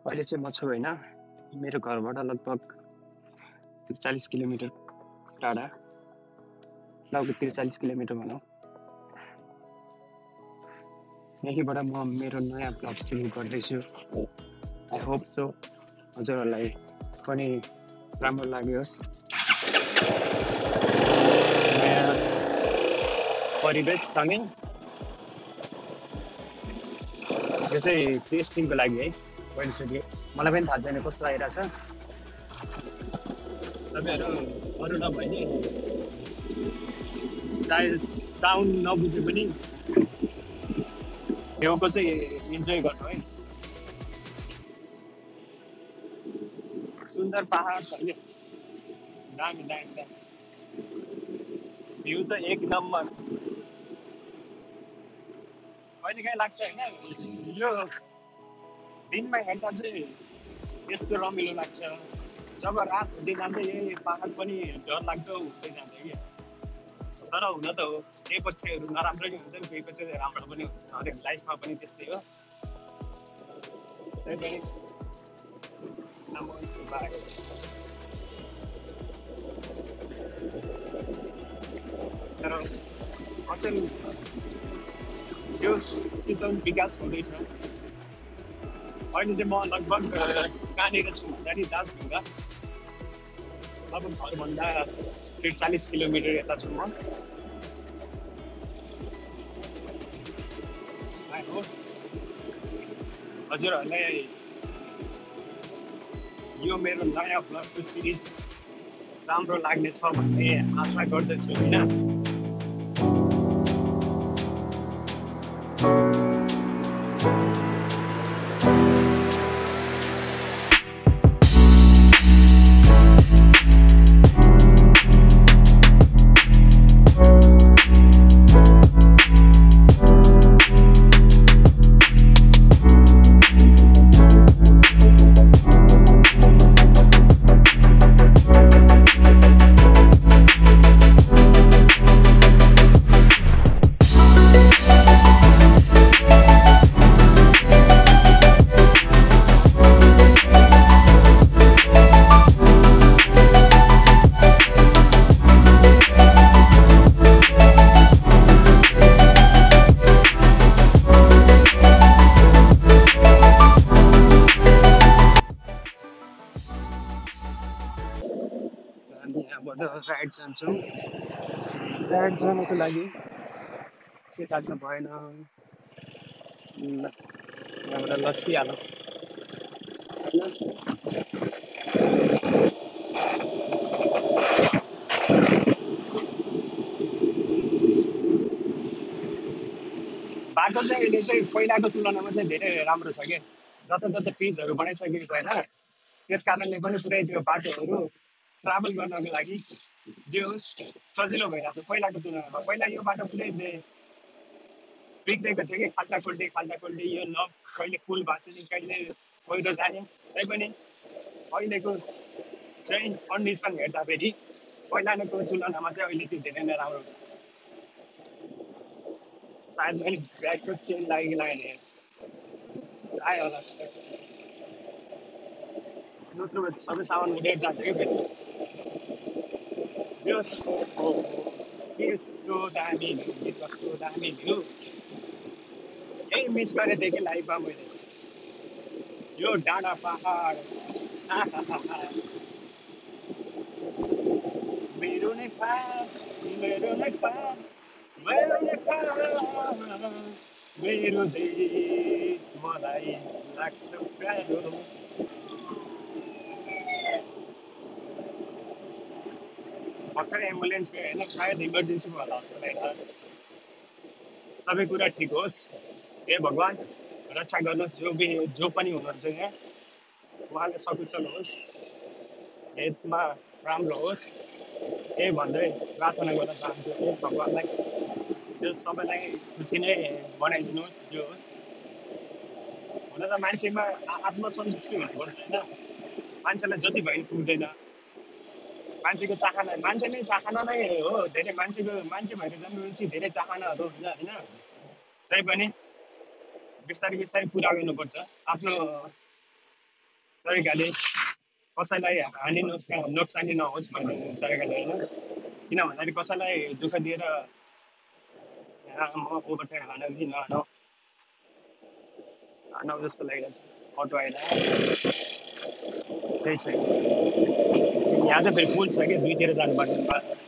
अहिले चाहिँ म छु होइन मेरो घरबाट लगभग 40 किलोमिटर टाढा लगभग 43 किलोमिटर भनौँ यहीँबाट म मेरो नयाँ ब्लग सुरु गर्दैछु आई होप सो हजुरहरूलाई पनि राम्रो लाग्योस् नयाँ परिवेशसँगै यो चाहिँ टेस्टिङको लागि है पहिलोचोटि मलाई पनि थाहा छैन कस्तो आइरहेछ तपाईँहरू अरू नभए नि चाहे साउन्ड नबुझे पनि छेउको चाहिँ इन्जोय गर्नु है सुन्दर पहाड छ कि दामी दामी दामी भ्यू त एक नम्बर कहिलेकाहीँ लाग्छ होइन यो दिनमा हेर्दा चाहिँ यस्तो रमिलो लाग्छ जब रात हुँदै जान्छ यही पहाड पनि डर लाग्दो हुँदै जान्छ कि तर हुन त हो केही पक्षहरू नराम्रो नि हुन्छ केही पक्ष राम्रो पनि हुन्छ हरेक लाइफमा पनि त्यस्तै हो त्यही पनि तर अचेल यो चितवन विकास हुँदैछ अहिले चाहिँ म लगभग कहाँनिर छु भन्दाखेरि दार्जिलिङमा लगभग घरभन्दा 40 किलोमिटर यता छु म हजुरहरूलाई यो मेरो नयाँ ब्लगको सिरिज राम्रो लाग्नेछ भन्ने आशा गर्दछु होइन राइड जान्छौँ राइड जानको लागि चाहिँ काट्नु भएन यहाँबाट लस्किहालौँ बाटो चाहिँ अहिले चाहिँ पहिलाको तुलनामा चाहिँ धेरै राम्रो छ कि जता ब्रिजहरू बनाइसकेको होइन त्यस कारणले पनि पुरै त्यो बाटोहरू ट्राभल गर्नको लागि जे होस् सजिलो भइरहेको छ पहिलाको तुलनामा पहिला यो बाटो पुरै बिग्रेको थियो कि खाल्टा खुल्टी यो न कहिले पुल भाँच्ने कहिले पहिरो जाने तैपनि अहिलेको चाहिँ कन्डिसन हेर्दाखेरि पहिलाको तुलनामा चाहिँ अहिले चाहिँ धेरै नै राम्रो सायद मैले ब्यागको चेन लागेन आयो होला सबै नत्र सबै सामान उडेर जान्छ कि फेरि यस्तो दामी भ्यू कस्तो दामी भ्यू यही मिस गरेँ थिएँ कि लाइफमा मैले यो डाँडा पहाड मेरो नेपाल मेरो देश मलाई लाग्छ प्यारो भर्खर एम्बुलेन्स गयो होइन सायद इमर्जेन्सी होला जस्तो लाग्छ सबै कुरा ठिक होस् हे भगवान् रक्षा गर्नुहोस् जो पनि हुनुहुन्छ यहाँ उहाँले सकुशल होस् हेल्थमा राम्रो होस् यही भन्दै प्रार्थना गर्न चाहन्छु हे भगवान्लाई त्यो सबैलाई खुसी नै बनाइदिनुहोस् जे होस् हुन त मान्छेमा आत्मसन्तुष्टि हुनुपर्छ होइन मान्छेलाई जति भयो नि पुग्दैन मान्छेको चाहना मान्छे नै चाहना नै हो धेरै मान्छे भएर रुचि धेरै चाहनाहरू हुन्छ होइन तैपनि बिस्तारै पुरा गर्नुपर्छ आफ्नो तरिकाले कसैलाई हानि नोक्सानी नहोस् भन्ने तरिकाले होइन किन भन्दाखेरि कसैलाई दुःख दिएर म ओभरटेक हान कि नहानौ जस्तो लागिरहेको छ अटो आइरहेको त्यही छैन यहाँ चाहिँ फेरि फुल छ कि दुईतिर जानुपर्ने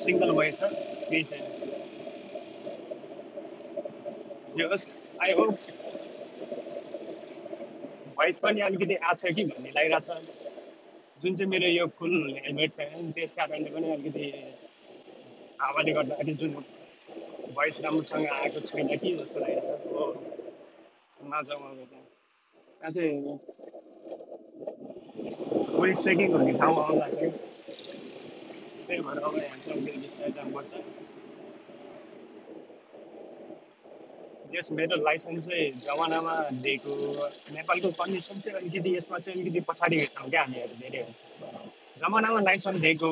सिङ्गल वे छ केही छैन जे होस् आई होप भोइस पनि अलिकति आएको छ कि भन्ने लागिरहेको छ जुन चाहिँ मेरो यो फुल हेलमेट छैन त्यस कारणले पनि अलिकति हावाले गर्दाखेरि जुन भोइस राम्रोसँग आएको छैन कि जस्तो लागिरहेको हो नजाउँ अब त्यहाँ चाहिँ पुलिस चेकिङ हुने ठाउँ आउँदा चाहिँ त्यही भएर अब यहाँ चाहिँ अलिकति बिस्तारै जानुपर्छ यस मेरो लाइसेन्स चाहिँ जमानामा दिएको नेपालको कन्डिसन चाहिँ अलिकति यसमा चाहिँ अलिकति पछाडि छौँ क्या हामीहरू धेरैहरू जमानामा लाइसेन्स दिएको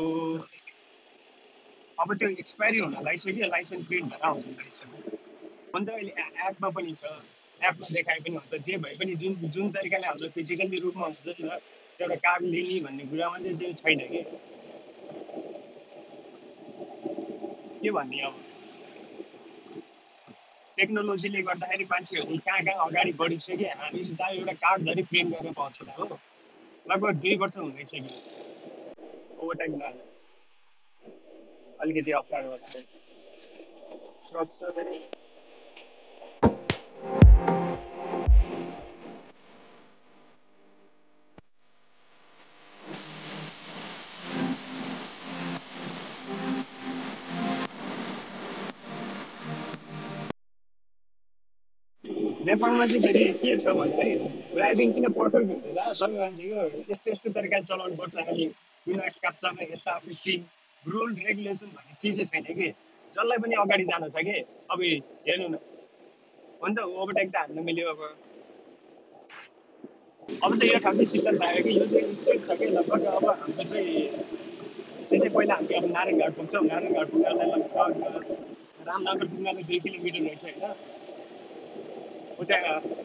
अब त्यो एक्सपायरी हुन लागिसक्यो लाइसेन्स प्रिन्ट भएर आउँदैन लाइसेन्स अन्त अहिले एपमा पनि छ एपमा देखाए पनि हुन्छ जे भए पनि जुन जुन तरिकाले हाम्रो फिजिकल्ली रूपमा हुन्छ नि त एउटा कार्ड लिने भन्ने कुरामा चाहिँ त्यो छैन के भन्ने अब टेक्नोलोजीले गर्दाखेरि मान्छेहरू कहाँ कहाँ अगाडि बढिसक्यो हामी त एउटा कार्ड धरि प्रिन्ट गरेर पाउँछौँ हो लगभग 2 वर्ष हुँदैसक्यो ओभरटाइम अलिकति अप्ठ्यारो सक्छ नेपालमा चाहिँ फेरि के छ भन्दाखेरि ड्राइभिङ किन पर्फेक्ट हुँदैन सबै मान्छेको यस्तो यस्तो तरिकाले चलाउनु पर्छ अलि किन काप्चामा यता उति रुल रेगुलेसन भन्ने चिजै छैन कि जसलाई पनि अगाडि जानु छ कि अब हेर्नु न हो नि त ओभरटेक त हान्न मिल्यो अब चाहिँ यो ठाउँ चाहिँ शीतल लाग्यो कि यो चाहिँ स्टेट छ कि लगभग अब हाम्रो चाहिँ सिधै पहिला हामी अब नारायणघाट पुग्छौँ नारायणघाट पुग्नलाई लगभग रामनगर पुग्नलाई 2 किलोमिटर रहेछ होइन उता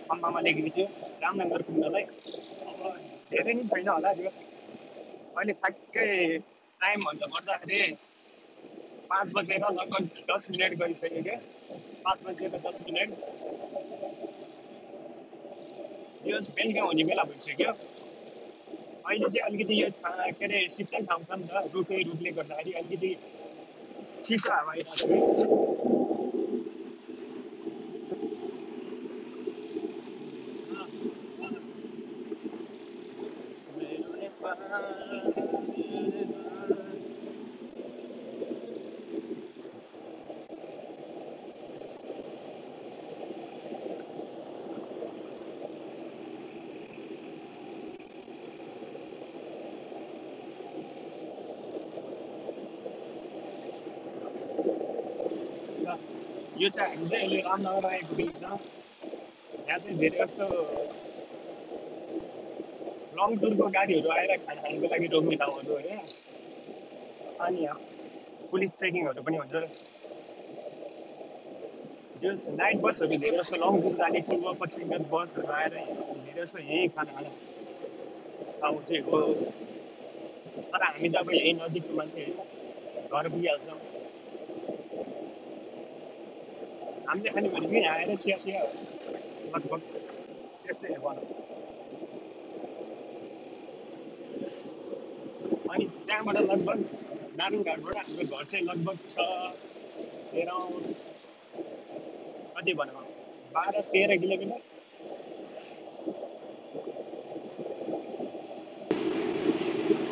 खम्बामा लेखेको थियो रामनगर पुग्नलाई अब धेरै नै छैन होला त्यो अहिले ठ्याक्कै टाइम भन्दा पर्दाखेरि 5 बजेर लगभग 10 मिनट गइसक्यो क्या 5 बजेर 10 मिनट यो बेलुका हुने बेला भइसक्यो अहिले चाहिँ अलिकति यो के अरे शीतल ठाउँ छ नि त रुखले गर्दाखेरि अलिकति चिसो हावा आइरहेको छ यो चाहिँ हामी चाहिँ अहिले रामनगर आइपुगेको छ यहाँ चाहिँ धेरै जस्तो लङ टुरको गाडीहरू आएर खाना खानुको लागि रोक्ने ठाउँहरू होइन अनि यहाँ पुलिस चेकिङहरू पनि हुन्छ जस नाइट बसहरू धेरै जस्तो लङ टुर जाने पूर्व पश्चिमका बसहरू आएर धेरै जस्तो यहीँ खाना खाना ठाउँ चाहिँ हो तर हामी त अब यही नजिकको मान्छे घर पुगिहाल्छौँ हामीले खाने भनेको यहाँ आएर चिया चिया लगभग त्यस्तै बनाउँछ अनि त्यहाँबाट लगभग नारायणघाटबाट हाम्रो घर चाहिँ लगभग छ 13 कति भनौँ 12-13 किलोमिटर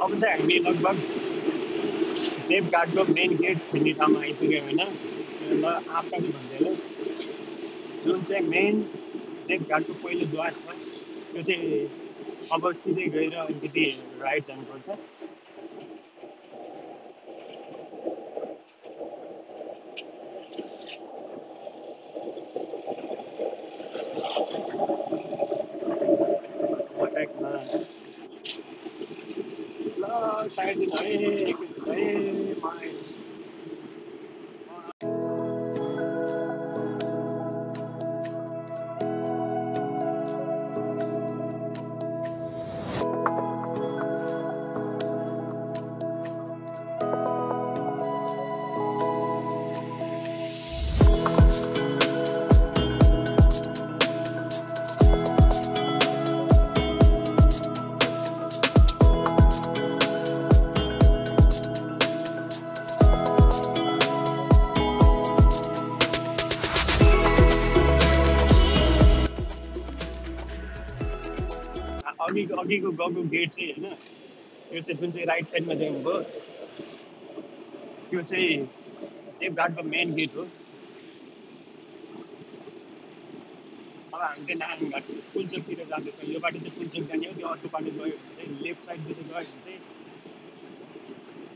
अब चाहिँ हामी लगभग देवघाटको मेन गेट छिर्ने ठाउँमा आइपुग्यो होइन ल आफगानी भन्छ होइन जुन चाहिँ मेन देवघाटको पहिलो द्वार छ त्यो चाहिँ अब सिधै गएर अलिकति राइट जानुपर्छ साइड दिन है एकैछिन है अघिको गएको गेट चाहिँ होइन, यो चाहिँ जुन चाहिँ राइट साइडमा देख्नुभयो त्यो चाहिँ देवघाटको मेन गेट हो। अब हामी चाहिँ नारायणघाट पुल्चोकतिर जाँदैछौँ। यो बाटो चाहिँ पुल्चोक जाने हो, त्यो अर्को बाटो गयो भने चाहिँ लेफ्ट साइडतिर गयो भने चाहिँ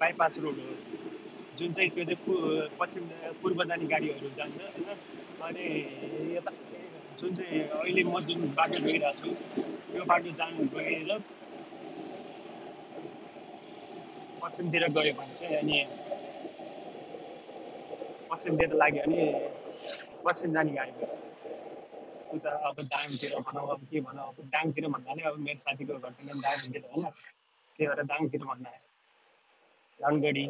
बाइपास रोड हो, जुन चाहिँ त्यो चाहिँ पश्चिम पूर्व जाने गाडीहरू जान्छ होइन। अनि यता जुन चाहिँ अहिले म जुन बाटो गइरहेको छु त्यो बाटो गएर पश्चिमतिर गयो भने चाहिँ अनि पश्चिमतिर लाग्यो भने पश्चिम जाने गाडी भयो। उता अब दाङतिर भनौँ, अब के भनौँ, अब दाङतिर भन्नाले अब मेरो साथीको घर पनि दाङतिर होइन, त्यही भएर दाङतिर भन्नु आयो। रनगढी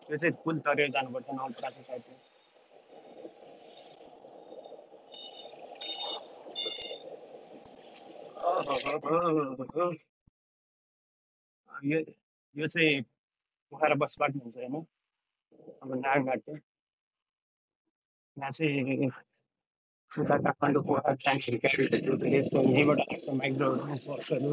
त्यो चाहिँ पुल तरेर जानुपर्छ नवलपरासी साइडमा। यो यो चाहिँ पोखरा बसबाट हुन्छ होइन। अब नारायणघाटको यहाँ चाहिँ उता काठमाडौँ पोखरा ट्याङ्कहरू गाडीहरू यस्तो यहीँबाट आउँछ माइक्रो बसहरू।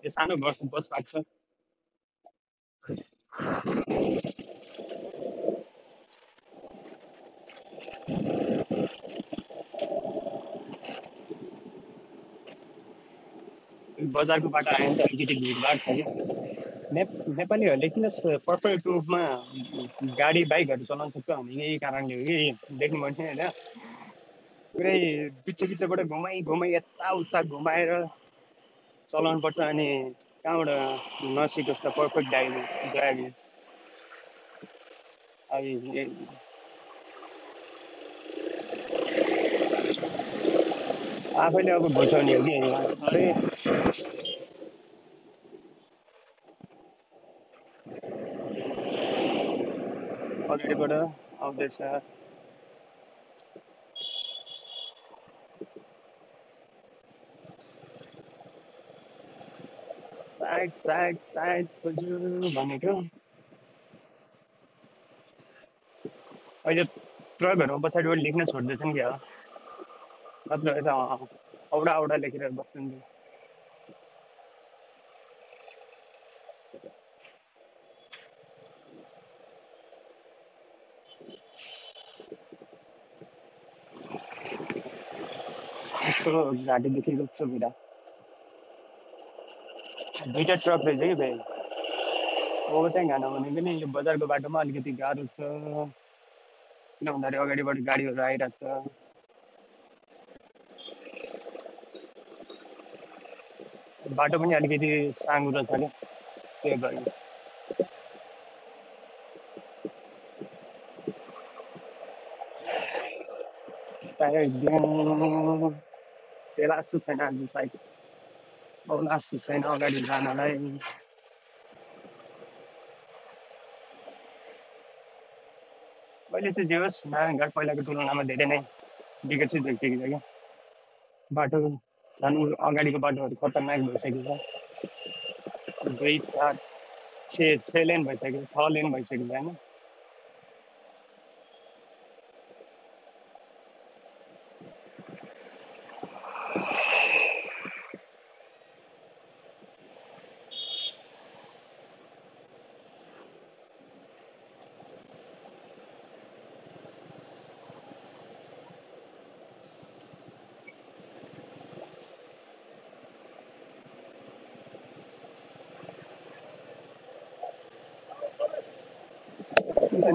यो सानो बसबाट छ। बजारको बाटो आयो भने त अलिकति भिडभाड छ क्या। नेपालीहरूले किन पर्फेक्ट रूपमा गाडी बाइकहरू चलाउन सक्छ भने यही कारणले हो कि देख्नु पर्छ होइन। पुरै बिचबाट घुमाइ यता उता घुमाएर चलाउनु पर्छ। अनि कहाँबाट नसिकोस् त पर्फेक्ट ड्राइभिङ। आफैले अब घुसाउने हो कि अरे अगाडिबाट आउँदैछ। साइड खोज्यो भनेको अहिले ट्रकहरू पछाडिबाट लेख्न छोड्दैछन् क्या, नत्र यता औडा लेखेर बस्छन्। घाँटी दुखेको सुविधा दुईवटा ट्रक रहेछ कि फेरि ओ त्यहाँ घान भनेको नि यो बजारको बाटोमा अलिकति गाह्रो छ, किन भन्दाखेरि अगाडिबाट गाडीहरू आइरहेको छ। बाटो पनि अलिकति साँघुरो छ क्या, त्यही भएर त्यही लास्तो छैन आज साइड लास्तो छैन अगाडि जानलाई। अहिले चाहिँ जे होस् नारायणघाट पहिलाको तुलनामा धेरै नै विकसित भइसकेको छ क्या। बाटो झन् अगाडिको बाटोहरू खतरनाक भइसकेको छ। 2, 4, 6 लेन भइसक्यो, 6 लेन भइसकेको छ होइन।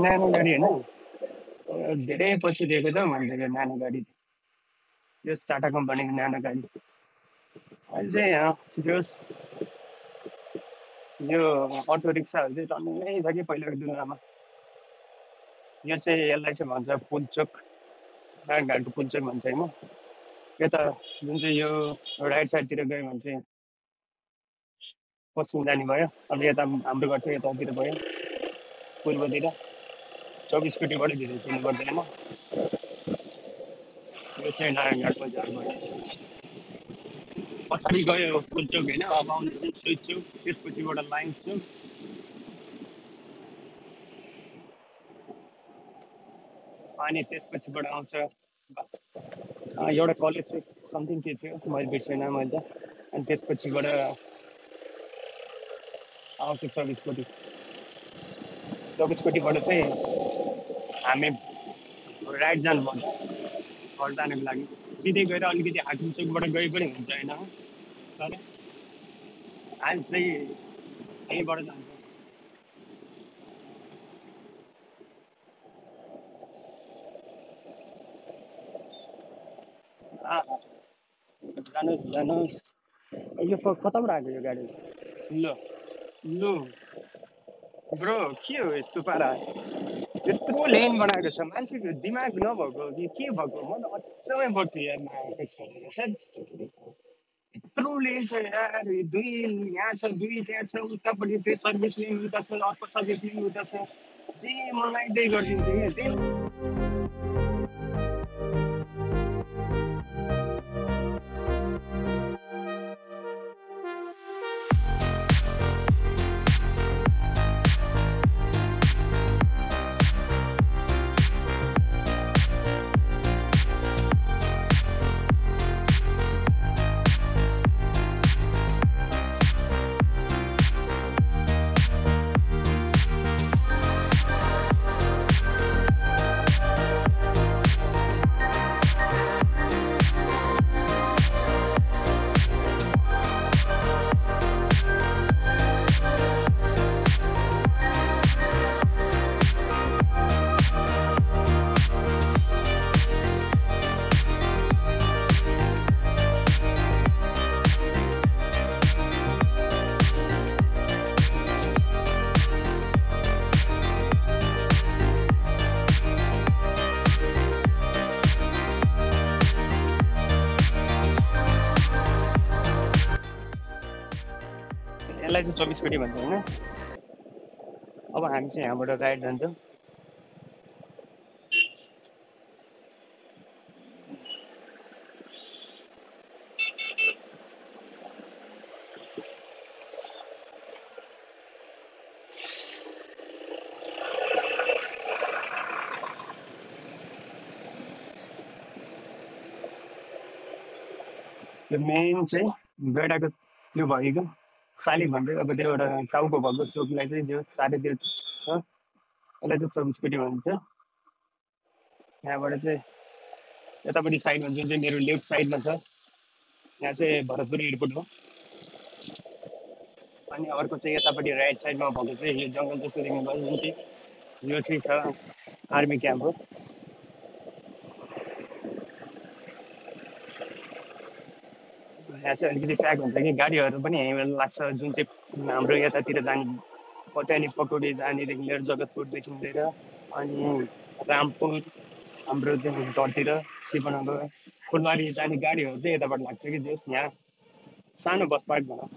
नानो गाडी होइन, धेरै पछि दिएको त भनेको नानो गाडी, यो टाटा कम्पनीको नानो गाडी। अहिले चाहिँ यो अटो रिक्साहरू चाहिँ टन्नै छ कि पहिलाको तुलनामा। यो चाहिँ यसलाई चाहिँ भन्छ पुल्चोक, नारायणघाटको पुल्चोक भन्छ होइन। यता जुन चाहिँ यो राइट साइडतिर गयो भने चाहिँ पश्चिम जाने भयो। अब यता हाम्रो घर चाहिँ यतातिर भयो पूर्वतिर। 24 कोटीबाट धेरै चिन्नु पर्दैन। यो चाहिँ नारायणघाट बजार भयो। पछाडि गयो पुल्चोक होइन, अब आउँदै चाहिँ स्विच चोक, त्यसपछिबाट लाइन चोक। अनि त्यसपछिबाट आउँछ एउटा कलेज चाहिँ समथिङ के थियो मैले बिर्सेन मैले त। अनि त्यसपछिबाट आउँछ 24 कोटी। 24 कोटीबाट चाहिँ हामी राइट जानुपर्छ घर जानको लागि। सिधै गएर अलिकति हाकिम चोकबाट गए पनि हुन्छ होइन, तर हामी चाहिँ यहीँबाट जान्छ। जानुहोस् जानुहोस्। यो कताबाट आएको यो गाडी? ल ल ब्रो के हो यस्तो पारा? यत्रो लेन बनाएको छ, मान्छेको दिमाग नभएको कि के भएको? म त अचम्मै पर्छु यार नआएको छ। यत्रो लेन छ यार, दुई यहाँ छ, दुई त्यहाँ छ, उतापट्टि त्यो सर्भिस लेन उता छ, अर्को सर्भिस लेन उता छ। जे मन लाग्दै गरिदिन्छु क्या त्यही। यसलाई चाहिँ 24 कोटी भन्छ होइन। अब हामी चाहिँ यहाँबाट राइट जान्छौँ। त्यो मेन चाहिँ गैडाको त्यो भएको शालिग भन्दै अब त्यो एउटा टाउको भएको चोकलाई चाहिँ त्यो साह्रै त्यो छ, यसलाई चाहिँ 24 कोटी भन्छ। यहाँबाट चाहिँ यतापट्टि साइडमा जुन चाहिँ मेरो लेफ्ट साइडमा छ यहाँ चाहिँ भरतपुर एयरपोर्ट हो। अनि अर्को चाहिँ यतापट्टि राइट साइडमा भएको चाहिँ यो जङ्गल जस्तो देख्नु भयो जुन चाहिँ यो चाहिँ छ आर्मी क्याम्प हो। यहाँ चाहिँ अलिकति प्याक हुन्छ कि गाडीहरू पनि यहीँबाट लाग्छ, जुन चाहिँ हाम्रो यतातिर जाने पत्यानी पकौडी जानेदेखि लिएर जगतपुरदेखि लिएर अनि रामपुर हाम्रो त्यो तलतिर शिवनगर फुलबारी जाने गाडीहरू चाहिँ यताबाट लाग्छ कि जस यहाँ सानो बस पार्क भनौँ।